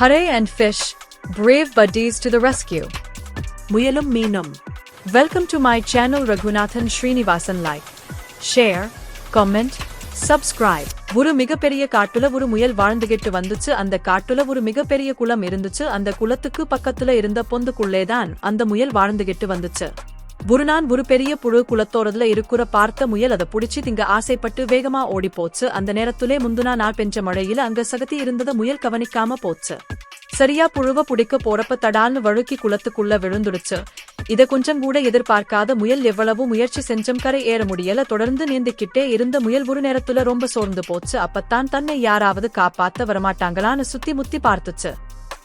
Hare and fish, brave buddies to the rescue. முயலும் மீனும். Welcome to my channel Raghunathan Srinivasan. Like, share, comment, subscribe. ஒரு மிகப்பெரிய காட்டுல ஒரு முயல் வாழ்ந்துகிட்டு வந்துச்சு. அந்த காட்டுல ஒரு மிகப்பெரிய குளம் இருந்துச்சு. அந்த குளத்துக்கு பக்கத்துல இருந்த பொந்துக்குள்ளேதான் அந்த முயல் வாழ்ந்துகிட்டு வந்துச்சு. ஒரு நாள் ஒரு பெரிய புழு குளத்தோரதுல இருக்கிற பார்த்த முயல் அதை புடிச்சு திங்க ஆசைப்பட்டு வேகமா ஓடி போச்சு. அந்த நேரத்திலே முந்துனா நாள் பெஞ்ச மழையில அங்க சகதி இருந்தத முயல் கவனிக்காம போச்சு. சரியா புழுவ புடிக்க போறப்ப தடால்னு வழுக்கி குளத்துக்குள்ள விழுந்துடுச்சு. இத கொஞ்சம் கூட எதிர்பார்க்காத முயல் எவ்வளவு முயற்சி செஞ்சும் கரை ஏற முடியல. தொடர்ந்து நீந்திக்கிட்டே இருந்த முயல் ஒரு நேரத்துல ரொம்ப சோர்ந்து போச்சு. அப்பத்தான் தன்னை யாராவது காப்பாத்த வரமாட்டாங்களான்னு சுத்தி முத்தி பார்த்துச்சு.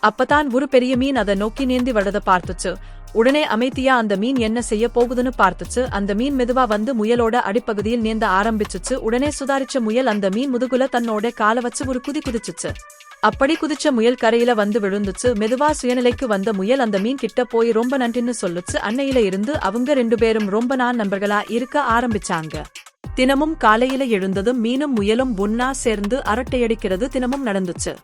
அப்பதான் ஒரு பெரிய மீன் அதை நோக்கி நீந்தி வர்றத பார்த்துச்சு. உடனே அமைதியா அந்த மீன் என்ன செய்ய போகுதுன்னு பார்த்துச்சு. அந்த மீன் மெதுவா வந்து முயலோட அடிப்பகுதியில் நீந்த ஆரம்பிச்சுச்சு. உடனே சுதாரிச்ச முயல் அந்த மீன் முதுகுல தன்னோட கால வச்சு ஒரு குதிச்சுச்சு. அப்படி குதிச்ச முயல் கரையில வந்து விழுந்துச்சு. மெதுவா சுயநிலைக்கு வந்த முயல் அந்த மீன் கிட்ட போய் ரொம்ப நன்றின்னு சொல்லுச்சு. அன்னையில இருந்து அவங்க 2 பேரும் ரொம்ப நண்பர்களா இருக்க ஆரம்பிச்சாங்க. தினமும் காலையில எழுந்ததும் மீனும் முயலும் ஒன்னா சேர்ந்து அரட்டையடிக்கிறது தினமும் நடந்துச்சு.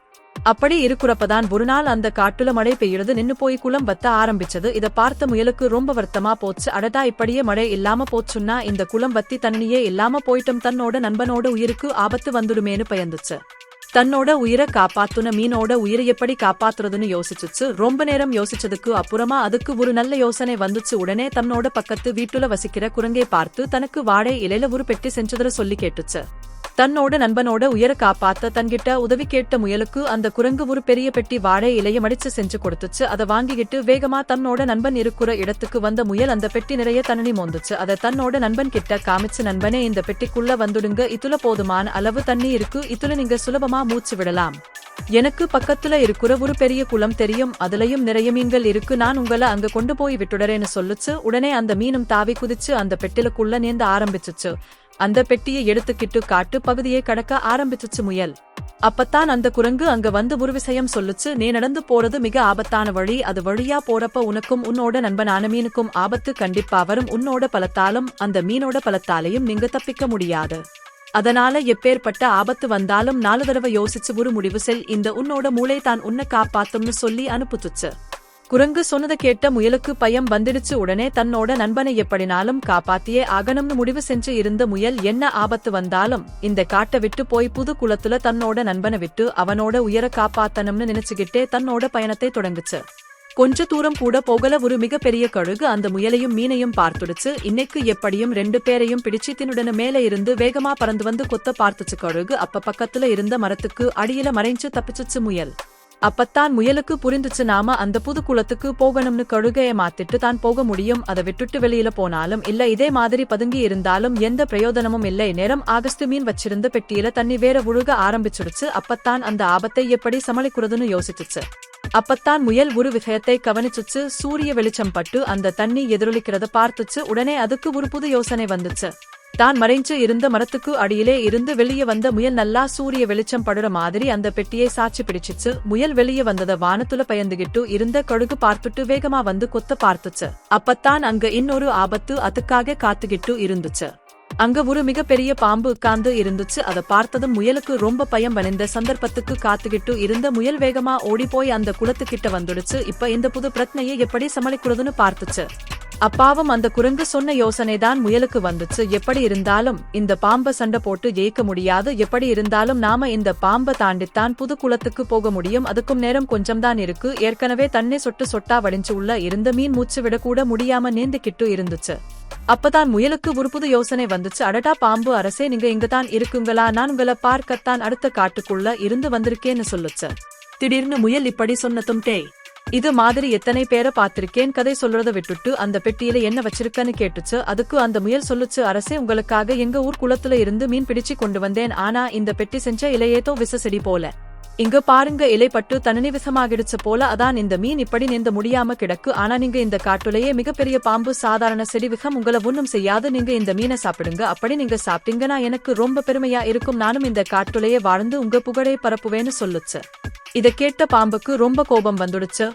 அப்படி இருக்கிறப்பதான் ஒரு நாள் அந்த காட்டுல மழை பெய்யுறது நின்னு போய் குளம் வத்த ஆரம்பிச்சது. இத பார்த்த முயலுக்கு ரொம்ப வருத்தமா போச்சு. அடடா, இப்படியே மழை இல்லாம போச்சுன்னா இந்த குளம் வத்தி தண்ணியே இல்லாம போயிட்டும் தன்னோட நண்பனோட உயிருக்கு ஆபத்து வந்துடுமேனு பயந்துச்சு. தன்னோட உயிரை காப்பாத்துன மீனோட உயிரை எப்படி காப்பாத்துறதுன்னு யோசிச்சுச்சு. ரொம்ப நேரம் யோசிச்சதுக்கு அப்புறமா அதுக்கு ஒரு நல்ல யோசனை வந்துச்சு. உடனே தன்னோட பக்கத்து வீட்டுல வசிக்கிற குரங்கை பார்த்து தனக்கு வாழை இலையில ஒரு பெட்டி செஞ்சதுல சொல்லி கேட்டுச்சு. தன்னோட நண்பனோட உயிரை காப்பாத்த தன்கிட்ட உதவி கேட்ட முயலுக்கு அந்த குரங்கு ஒரு பெரிய பெட்டி வாழை இலைய மடிச்சு செஞ்சு கொடுத்துச்சு. அதை வாங்கிக்கிட்டு வேகமா தன்னோட நண்பன் இருக்கிற இடத்துக்கு வந்த முயல் அந்த பெட்டி நிறைய தண்ணி மோந்துச்சு. அதை தன்னோட நண்பன் கிட்ட காமிச்சு, நண்பனே, இந்த பெட்டிக்குள்ள வந்துடுங்க, இதுல போதுமான அளவு தண்ணி இருக்கு, இதுல நீங்க சுலபமா மூச்சு விடலாம். எனக்கு பக்கத்துல இருக்கிற ஒரு பெரிய குளம் தெரியும், அதுலயும் நிறைய மீன்கள் இருக்கு, நான் உங்களை அங்க கொண்டு போய் விட்டுடுறேன்னு சொல்லுச்சு. உடனே அந்த மீனும் தாவி குதிச்சு அந்த பெட்டிலுக்குள்ள நீந்த ஆரம்பிச்சுச்சு. அந்த பெட்டியை எடுத்துக்கிட்டு காட்டு பகுதியை கடக்க ஆரம்பிச்சுச்சு முயல். அப்பத்தான் அந்த குரங்கு அங்க வந்து ஒரு விஷயம் சொல்லுச்சு. நீ நடந்து போறது மிக ஆபத்தான வழி, அது வழியா போறப்ப உனக்கும் உன்னோட நண்பனான மீனுக்கும் ஆபத்து கண்டிப்பா வரும். உன்னோட பலத்தாலும் அந்த மீனோட பலத்தாலையும் நீங்க தப்பிக்க முடியாது. அதனால எப்பேற்பட்ட ஆபத்து வந்தாலும் 4 தடவை யோசிச்சு ஒரு முடிவு செல். இந்த உன்னோட மூளை தான் உன்னை காப்பாத்தும்னு சொல்லி அனுப்புச்சுச்சு. குரங்கு சொன்னதை கேட்ட முயலுக்கு பயம் வந்துடுச்சு. உடனே தன்னோட நண்பனை எப்படினாலும் காப்பாத்தியே ஆகணும்னு முடிவு செஞ்சு இருந்த முயல் என்ன ஆபத்து வந்தாலும் இந்த காட்டை விட்டு போய் புது குளத்துல தன்னோட நண்பனை விட்டு அவனோட உயிரை காப்பாத்தணும்னு நினைச்சுக்கிட்டே தன்னோட பயணத்தை தொடங்குச்சு. கொஞ்ச தூரம் கூட போகல, ஒரு மிகப்பெரிய கழுகு அந்த முயலையும் மீனையும் பார்த்துடுச்சு. இன்னைக்கு எப்படியும் 2 பேரையும் பிடிச்சு தின்னுடனே மேல இருந்து வேகமா பறந்து வந்து கொத்த பார்த்துச்சு கழுகு. அப்ப பக்கத்துல இருந்த மரத்துக்கு அடியில மறைஞ்சு தப்பிச்சுச்சு முயல். அப்பத்தான் முயலுக்கு புரிந்துச்சு, நாம அந்த புது குளத்துக்கு போகணும்னு கழுகைய மாத்திட்டு தான் போக முடியும். அதை விட்டுட்டு வெளியில போனாலும் இல்ல, இதே மாதிரி பதுங்கி இருந்தாலும் எந்த பிரயோஜனமும் இல்லை. நேரம் ஆகஸ்ட் மீன் வச்சிருந்த பெட்டியில தண்ணி வேற உழுக ஆரம்பிச்சுடுச்சு. அப்பத்தான் அந்த ஆபத்தை எப்படி சமாளிக்கிறதுன்னு யோசிச்சுச்சு. அப்பத்தான் முயல் ஒரு விஷயத்தை கவனிச்சுச்சு. சூரிய வெளிச்சம் பட்டு அந்த தண்ணி எதிரொலிக்கிறத பார்த்துச்சு. உடனே அதுக்கு ஒரு புது யோசனை வந்துச்சு. தான் மறைஞ்சு இருந்த மரத்துக்கு அடியிலே இருந்து வெளியே வந்த முயல் நல்லா சூரிய வெளிச்சம் படுற மாதிரி அந்த பெட்டியை சாட்சி பிடிச்சிச்சு. முயல் வெளியே வந்தத வானத்துல பயந்துகிட்டு இருந்த கழுகு பார்த்துட்டு வேகமா வந்து கொத்த பார்த்துச்சு. அப்பத்தான் அங்க இன்னொரு ஆபத்து அதுக்காக காத்துக்கிட்டு இருந்துச்சு. அங்க ஒரு மிகப்பெரிய பாம்பு உட்கார்ந்து இருந்துச்சு. அதை பார்த்ததும் முயலுக்கு ரொம்ப பயம். வந்த சந்தர்ப்பத்துக்கு காத்துக்கிட்டு இருந்த முயல் வேகமா ஓடி போய் அந்த குளத்துக்கிட்ட வந்துடுச்சு. இப்ப இந்த புது பிரச்சனையை எப்படி சமாளிக்கிறதுன்னு பார்த்துச்சு. அப்பாவும் அந்த குரங்கு சொன்ன யோசனைதான் முயலுக்கு வந்துச்சு. எப்படி இருந்தாலும் இந்த பாம்பை சண்டை போட்டு ஜெயிக்க முடியாது. எப்படி இருந்தாலும் நாம இந்த பாம்பை தாண்டித்தான் புது குளத்துக்கு போக முடியும். அதுக்கும் நேரம் கொஞ்சம் தான் இருக்கு. ஏற்கனவே தண்ணி சொட்டு சொட்டா வடிஞ்சு உள்ள இருந்த மீன் மூச்சு விடக்கூட முடியாம நீந்திக்கிட்டு இருந்துச்சு. அப்பதான் முயலுக்கு ஒரு புது யோசனை வந்துச்சு. அடடா பாம்பு அரசே, நீங்க இங்கதான் இருக்குங்களா? நான் உங்களை பார்க்கத்தான் அடுத்த காட்டுக்குள்ள இருந்து வந்திருக்கேன்னு சொல்லுச்சு. திடீர்னு முயல் இப்படி சொன்னதும், டேய், இது மாதிரி எத்தனை பேரை பார்த்திருக்கேன், கதை சொல்றத விட்டுட்டு அந்த பெட்டியில என்ன வச்சிருக்கன்னு கேட்டுச்சு. அதுக்கு அந்த முயல் சொல்லுச்சு, அரசே, உங்களுக்காக எங்க ஊர் குளத்துல இருந்து மீன் பிடிச்சு கொண்டு வந்தேன். ஆனா இந்த பெட்டி செஞ்ச இலையேதோ விச செடி போல. இங்க பாருங்க, இலை பட்டு தண்ணி விஷமாகிடுச்சு போல. அதான் இந்த மீன் இப்படி நீந்த முடியாம கிடக்கு. ஆனா நீங்க இந்த காட்டுலயே மிகப்பெரிய பாம்பு, சாதாரண செடி விஷம் உங்களை ஒன்னும் செய்யாது. நீங்க இந்த மீனை சாப்பிடுங்க. அப்படி நீங்க சாப்பிட்டீங்கன்னா எனக்கு ரொம்ப பெருமையா இருக்கும். நானும் இந்த காட்டுலயே வாழ்ந்து உங்க புகழை பரப்புவேன்னு சொல்லுச்சு. இத கேட்ட பாம்புக்கு ரொம்ப கோபம் வந்துடுச்சு.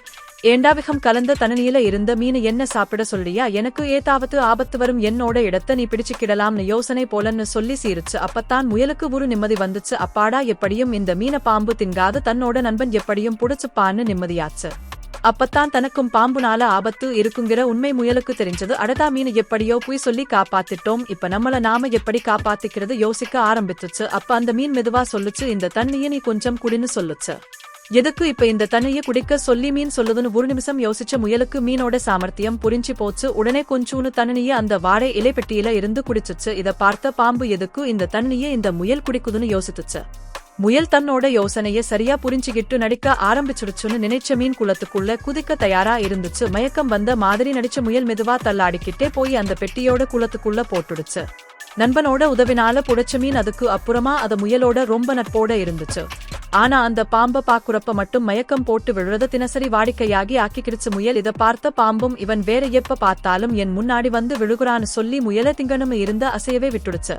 ஏண்டாவிகம் கலந்த தண்ணீல இருந்த மீன் என்ன சாப்பிட சொல்லியா, எனக்கு ஏதாவது ஆபத்து வரும், என்னோட இடத்த நீ பிடிச்சுக்கிடலாம்னு யோசனை போலன்னு சொல்லி சீரிச்சு. அப்பத்தான் முயலுக்கு ஒரு நிம்மதி வந்துச்சு. அப்பாடா, எப்படியும் இந்த மீனை பாம்பு திங்காத, தன்னோட நண்பன் எப்படியும் புடிச்சுப்பான்னு நிம்மதியாச்சு. அப்பத்தான் தனக்கும் பாம்புனால ஆபத்து இருக்குங்கிற உண்மை முயலுக்கு தெரிஞ்சது. அடடா, மீன் எப்படியோ போய் சொல்லி காப்பாத்திட்டோம், இப்ப நம்மள நாம எப்படி காப்பாத்திக்கிறது யோசிக்க ஆரம்பிச்சுச்சு. அப்ப அந்த மீன் மெதுவா சொல்லுச்சு, இந்த தண்ணிய நீ கொஞ்சம் குடின்னு சொல்லுச்சு. எதுக்கு இப்ப இந்த தண்ணிய குடிக்க சொல்லி மீன் சொல்லுதுன்னு ஒரு நிமிஷம் யோசிச்ச முயலுக்கு மீனோட சாமர்த்தியம் புரிஞ்சு போச்சு. உடனே கொஞ்சூன்னு தண்ணிய அந்த வாழை இலை பெட்டியில இருந்து குடிச்சுச்சு. இத பார்த்த பாம்பு எதுக்கு இந்த தண்ணிய இந்த முயல் குடிக்குதுன்னு யோசிச்சுச்சு. முயல் தன்னோட யோசனைய சரியா புரிஞ்சுகிட்டு நடிக்க ஆரம்பிச்சுடுச்சுன்னு நினைச்ச மீன் குளத்துக்குள்ள குதிக்க தயாரா இருந்துச்சு. மயக்கம் வந்த மாதிரி நடிச்ச முயல் மெதுவா தள்ளாடிக்கிட்டே போய் அந்த பெட்டியோட குளத்துக்குள்ள போட்டுடுச்சு. நண்பனோட உதவினால புடைச்ச மீன் அதுக்கு அப்புறமா அது முயலோட ரொம்ப நட்போட இருந்துச்சு. ஆனா அந்த பாம்ப பாக்குறப்ப மட்டும் மயக்கம் போட்டு விழுறத தினசரி வாடிக்கையாகி ஆக்கிக்கிடுச்சு முயல். இத பார்த்த பாம்பும், இவன் வேற எப்ப பார்த்தாலும் என் முன்னாடி வந்து விழுகுறான்னு சொல்லி முயல திங்கணும் இருந்த அசையவே விட்டுடுச்சு.